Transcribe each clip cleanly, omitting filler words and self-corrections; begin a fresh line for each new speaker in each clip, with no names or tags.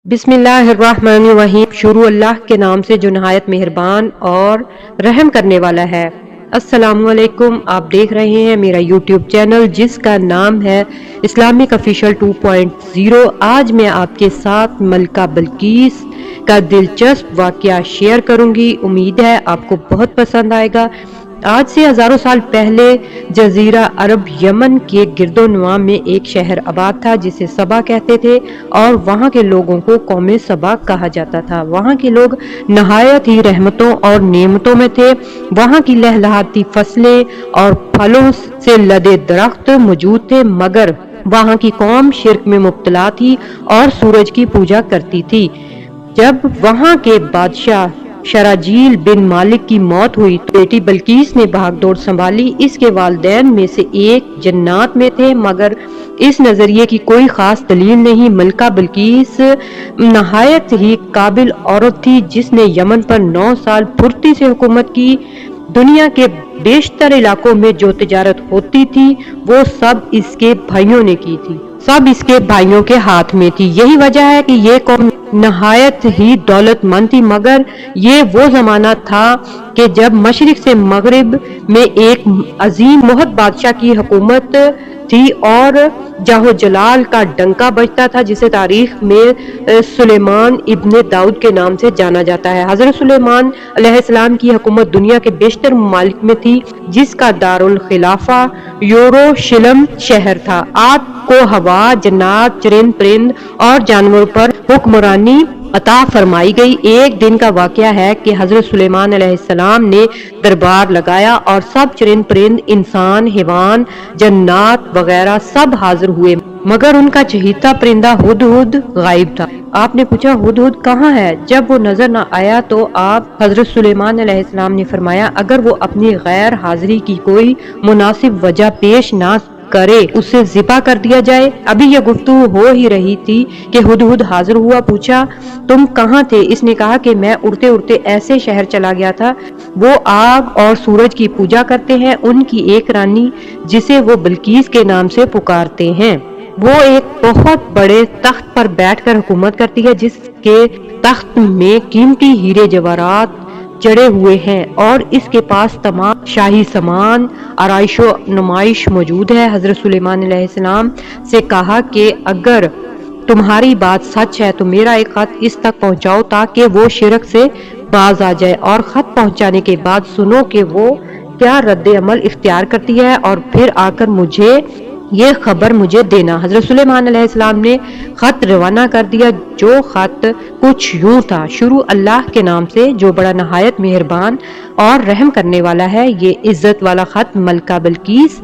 बिस्मिल्लाहिर्रहमानिर्रहीम। शुरू अल्लाह के नाम से जो नहायत मेहरबान और रहम करने वाला है। अस्सलामुअलैकुम। आप देख रहे हैं मेरा यूट्यूब चैनल जिसका नाम है इस्लामिक ऑफिशियल 2.0। आज मैं आपके साथ मलका बिल्किस का दिलचस्प वाकया शेयर करूंगी। उम्मीद है आपको बहुत पसंद आएगा। आज से हजारों साल पहले जजीरा अरब यमन के गिरदोनवा में एक शहर आबाद था जिसे सबा कहते थे और वहाँ के लोगों को कौमे सबा कहा जाता था। वहाँ के लोग नहायत ही रहमतों और नेमतों में थे। वहाँ की लहलहाती फसलें और फलों से लदे दरख्त मौजूद थे, मगर वहाँ की कौम शिर्क में मुब्तला थी और सूरज की पूजा करती थी। जब वहाँ के बादशाह शराजील बिन मालिक की मौत हुई तो बेटी बिल्किस ने भागदौड़ संभाली। इसके वालिदैन में से एक जन्नात में थे, मगर इस नजरिए की कोई खास दलील नहीं। मलका बिल्किस नहायत ही काबिल औरत थी जिसने यमन पर 9 साल फुर्ती से हुकूमत की। दुनिया के बेशतर इलाकों में जो तिजारत होती थी वो सब इसके भाइयों ने की थी, सब इसके भाइयों के हाथ में थी। यही वजह है कि ये कौम नहायत ही दौलतमंद थी, मगर ये वो जमाना था कि जब मशरिक से मगरिब में एक अजीम मोहत बादशाह की हुकूमत थी और जाहो जलाल का डंका बजता था, जिसे तारीख में सुलेमान इब्ने दाऊद के नाम से जाना जाता है। हजरत सुलेमान अलैहिस्सलाम की हुकूमत दुनिया के बेशतर ममालिक में थी, जिसका दारुल खिलाफा यरूशलेम शहर था। आपको हवा, जन्नात, चरिंद परिंद और जानवरों पर हुक्मरानी अता फरमाई गई। एक दिन का वाकया है कि हजरत सुलेमान अलैहिस्सलाम ने दरबार लगाया और सब चरिंद परिंद, इंसान, हैवान, जन्नात वगैरह सब हाजिर हुए, मगर उनका चहीता परिंदा हुदहुद गायब था। आपने पूछा हुदहुद कहाँ है? जब वो नजर न आया तो आप हजरत सुलेमान अलैहिस्सलाम ने फरमाया, अगर वो अपनी गैर हाजिरी की कोई मुनासिब वजह पेश ना करे उसे ज़िबा कर दिया जाए। अभी यह गुफ्तगू हो ही रही थी कि हुदहुद हाजिर हुआ। पूछा, तुम कहाँ थे? इसने कहा कि मैं उड़ते उड़ते ऐसे शहर चला गया था, वो आग और सूरज की पूजा करते हैं। उनकी एक रानी जिसे वो बिल्किस के नाम से पुकारते हैं, वो एक बहुत बड़े तख्त पर बैठकर हुकूमत करती है, जिसके तख्त में कीमती हीरे जवाहरात चढ़े हुए हैं और इसके पास तमाम शाही सामान आराइशो नुमाइश मौजूद है। हजरत सुलेमान अलैहिस्सलाम से कहा कि अगर तुम्हारी बात सच है तो मेरा एक खत इस तक पहुंचाओ ताकि वो शिरक से बाज आ जाए, और खत पहुंचाने के बाद सुनो कि वो क्या रद्द अमल इख्तियार करती है और फिर आकर मुझे ये खबर मुझे देना। हजरत सुलेमान अलैहिस्सलाम ने खत रवाना कर दिया, जो खत कुछ यूं था, शुरू अल्लाह के नाम से जो बड़ा नहायत मेहरबान और रहम करने वाला है। ये इज्जत वाला खत मलका बिल्किस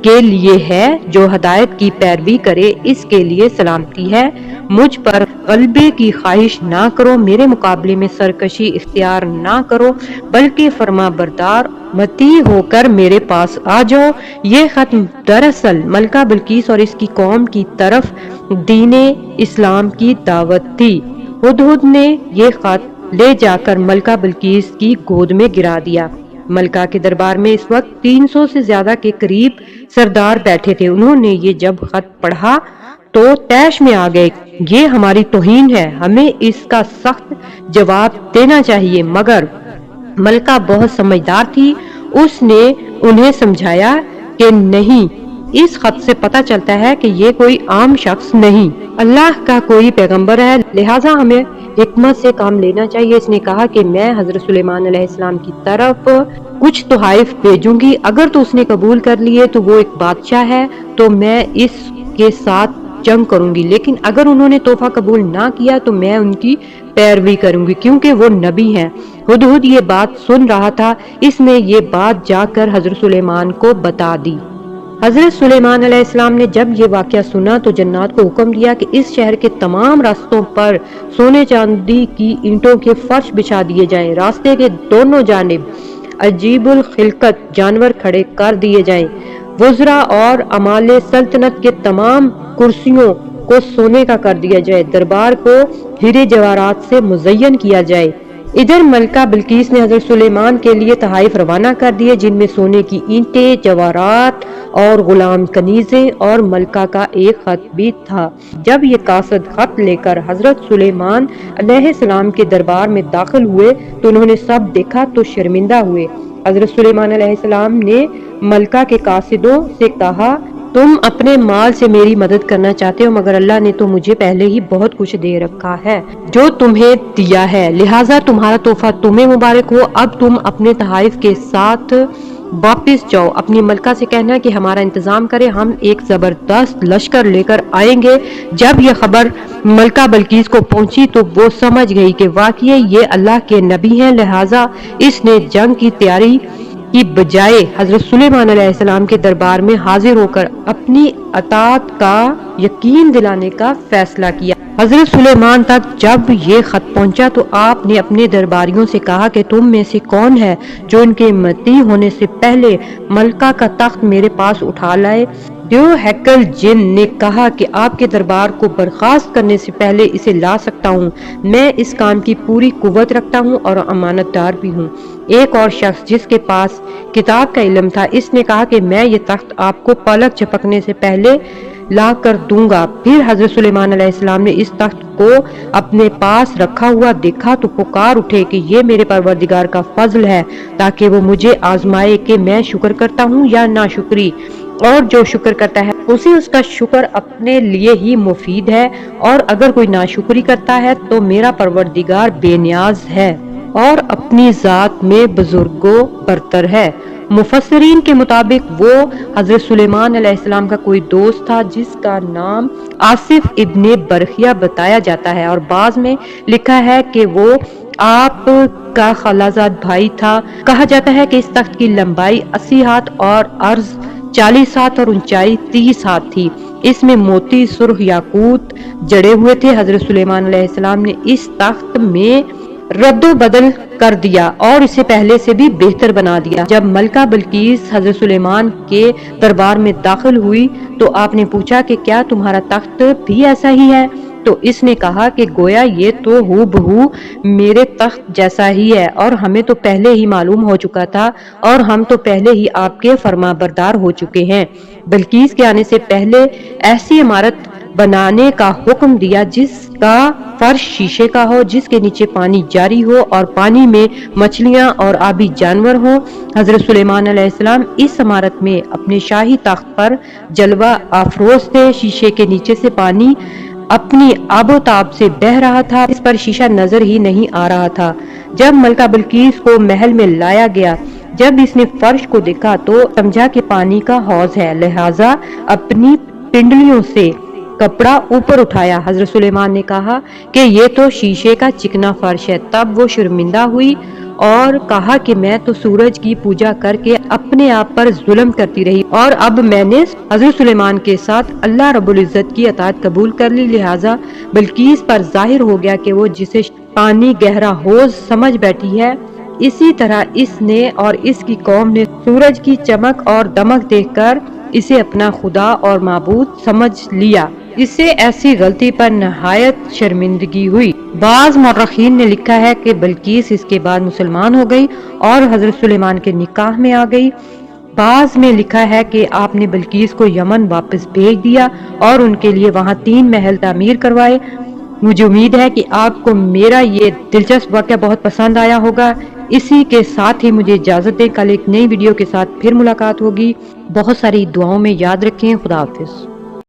के लिए है, जो हदायत की पैरवी करे इसके लिए सलामती है। मुझ पर गलबे की ख्वाहिश ना करो, मेरे मुकाबले में सरकशी इख्तियार ना करो, बल्कि फरमा बरदार मती होकर मेरे पास आ जाओ। ये खत दरअसल मलका बिल्किस और इसकी कौम की तरफ दीने इस्लाम की दावत थी। हुदहुद ने ये खत ले जाकर मलका बिल्किस की गोद में गिरा दिया। मलका के दरबार में इस वक्त 300 से ज्यादा के करीब सरदार बैठे थे। उन्होंने ये जब खत पढ़ा तो तैश में आ गए। ये हमारी तौहीन है, हमें इसका सख्त जवाब देना चाहिए। मगर मलका बहुत समझदार थी, उसने उन्हें समझाया कि नहीं, इस खत से पता चलता है कि ये कोई आम शख्स नहीं, अल्लाह का कोई पैगंबर है, लिहाजा हमें हिकमत से काम लेना चाहिए। इसने कहा कि मैं हजरत सुलेमान अलैहिस्सलाम की तरफ कुछ तोहाइफ भेजूंगी, अगर तो उसने कबूल कर लिए तो वो एक बादशाह है तो मैं इसके साथ जंग करूंगी, लेकिन अगर उन्होंने तोहफा कबूल ना किया तो मैं उनकी पैरवी करूंगी, क्योंकि वो नबी हैं। हुदहुद ये बात सुन रहा था, इसने ये बात जाकर हजरत सुलेमान को बता दी। हजरत सुलेमान अलैहिस्सलाम ने जब ये वाकया सुना तो जन्नात को हुक्म दिया कि इस शहर के तमाम रास्तों पर सोने चांदी की ईंटों के फर्श बिछा दिए जाएं। रास्ते के दोनों जानिब अजीबुल खिलकत जानवर खड़े कर दिए जाएं। वज़रा और अमाले सल्तनत के तमाम कुर्सियों को सोने का कर दिया जाए। दरबार को हीरे जवाहरात से मुज़य्यन किया जाए। ادھر ملکہ بلقیس نے حضرت سلیمان کے لیے تحائف روانہ کر دیے، جن میں سونے کی اینٹیں، جواہرات اور غلام کنیزیں اور ملکہ کا ایک خط بھی تھا۔ جب یہ قاصد خط لے کر حضرت سلیمان علیہ السلام کے دربار میں داخل ہوئے تو انہوں نے سب دیکھا تو شرمندہ ہوئے۔ حضرت سلیمان علیہ السلام نے ملکہ کے قاصدوں سے کہا، تم اپنے مال سے میری مدد کرنا چاہتے ہو، مگر اللہ نے تو مجھے پہلے ہی بہت کچھ دے رکھا ہے جو تمہیں دیا ہے، لہٰذا تمہارا تحفہ تمہیں مبارک ہو۔ اب تم اپنے تحائف کے ساتھ واپس جاؤ، اپنی ملکہ سے کہنا کہ ہمارا انتظام کرے، ہم ایک زبردست لشکر لے کر آئیں گے۔ جب یہ خبر ملکہ بلقیس کو پہنچی تو وہ سمجھ گئی کہ واقعی یہ اللہ کے نبی ہیں، لہٰذا اس نے جنگ کی تیاری کی بجائے حضرت سلیمان علیہ السلام کے دربار میں حاضر ہو کر اپنی اطاعت کا یقین دلانے کا فیصلہ کیا۔ حضرت سلیمان تک جب یہ خط پہنچا تو آپ نے اپنے درباریوں سے کہا کہ تم میں سے کون ہے جو ان کے متی ہونے سے پہلے ملکہ کا تخت میرے پاس اٹھا لائے؟ دیو ہیکل جن نے کہا کہ آپ کے دربار کو برخاست کرنے سے پہلے اسے لا سکتا ہوں، میں اس کام کی پوری قوت رکھتا ہوں اور امانت دار بھی ہوں۔ ایک اور شخص جس کے پاس کتاب کا علم تھا، اس نے کہا کہ میں یہ تخت آپ کو پلک جھپکنے سے پہلے لا کر دوں گا۔ پھر حضرت سلیمان علیہ السلام نے اس تخت کو اپنے پاس رکھا ہوا دیکھا تو پکار اٹھے کہ یہ میرے پروردگار کا فضل ہے تاکہ وہ مجھے آزمائے کہ میں شکر کرتا ہوں یا ناشکری، اور جو شکر کرتا ہے اسے اس کا شکر اپنے لیے ہی مفید ہے، اور اگر کوئی ناشکری کرتا ہے تو میرا پروردگار بے نیاز ہے اور اپنی ذات میں بزرگوں برتر ہے۔ مفسرین کے مطابق وہ حضرت سلیمان علیہ السلام کا کوئی دوست تھا جس کا نام آصف ابن برخیہ بتایا جاتا ہے، اور بعض میں لکھا ہے کہ وہ آپ کا خالازاد بھائی تھا۔ کہا جاتا ہے کہ اس تخت کی لمبائی 80 ہاتھ اور عرض 40 ہاتھ اور اونچائی 30 ہاتھ تھی۔ اس میں موتی سرخ یاقوت جڑے ہوئے تھے۔ حضرت سلیمان علیہ السلام نے اس تخت میں رد و بدل کر دیا اور اسے پہلے سے بھی بہتر بنا دیا۔ جب ملکہ بلقیس حضرت سلیمان کے دربار میں داخل ہوئی تو آپ نے پوچھا کہ کیا تمہارا تخت بھی ایسا ہی ہے؟ تو اس نے کہا کہ گویا یہ تو ہو بہو میرے تخت جیسا ہی ہے، اور ہمیں تو پہلے ہی معلوم ہو چکا تھا اور ہم تو پہلے ہی آپ کے فرما بردار ہو چکے ہیں۔ بلقیس کے آنے سے پہلے ایسی عمارت بنانے کا حکم دیا جس کا فرش شیشے کا ہو، جس کے نیچے پانی جاری ہو اور پانی میں مچھلیاں اور آبی جانور ہوں۔ حضرت سلیمان علیہ السلام اس عمارت میں اپنے شاہی تخت پر جلوہ افروز تھے۔ شیشے کے نیچے سے پانی اپنی آب و تاب سے بہ رہا تھا، اس پر شیشہ نظر ہی نہیں آ رہا تھا۔ جب ملکہ بلقیس کو محل میں لایا گیا، جب اس نے فرش کو دیکھا تو سمجھا کہ پانی کا حوض ہے، لہٰذا اپنی پنڈلیوں سے کپڑا اوپر اٹھایا۔ حضرت سلیمان نے کہا کہ یہ تو شیشے کا چکنا فرش ہے۔ تب وہ شرمندہ ہوئی اور کہا کہ میں تو سورج کی پوجا کر کے اپنے آپ پر ظلم کرتی رہی، اور اب میں نے حضرت سلیمان کے ساتھ اللہ رب العزت کی اطاعت قبول کر لی، لہٰذا بلقیس پر ظاہر ہو گیا کہ وہ جسے پانی گہرا حوض سمجھ بیٹھی ہے، اسی طرح اس نے اور اس کی قوم نے سورج کی چمک اور دمک دیکھ کر اسے اپنا خدا اور معبود سمجھ لیا۔ اس سے ایسی غلطی پر نہایت شرمندگی ہوئی۔ بعض مورخین نے لکھا ہے کہ بلقیس اس کے بعد مسلمان ہو گئی اور حضرت سلیمان کے نکاح میں آ گئی۔ بعض میں لکھا ہے کہ آپ نے بلقیس کو یمن واپس بھیج دیا اور ان کے لیے وہاں 3 محل تعمیر کروائے۔ مجھے امید ہے کہ آپ کو میرا یہ دلچسپ واقعہ بہت پسند آیا ہوگا۔ اسی کے ساتھ ہی مجھے اجازت دیں، کل ایک نئی ویڈیو کے ساتھ پھر ملاقات ہوگی۔ بہت ساری دعاؤں میں یاد رکھیں۔ خدا حافظ۔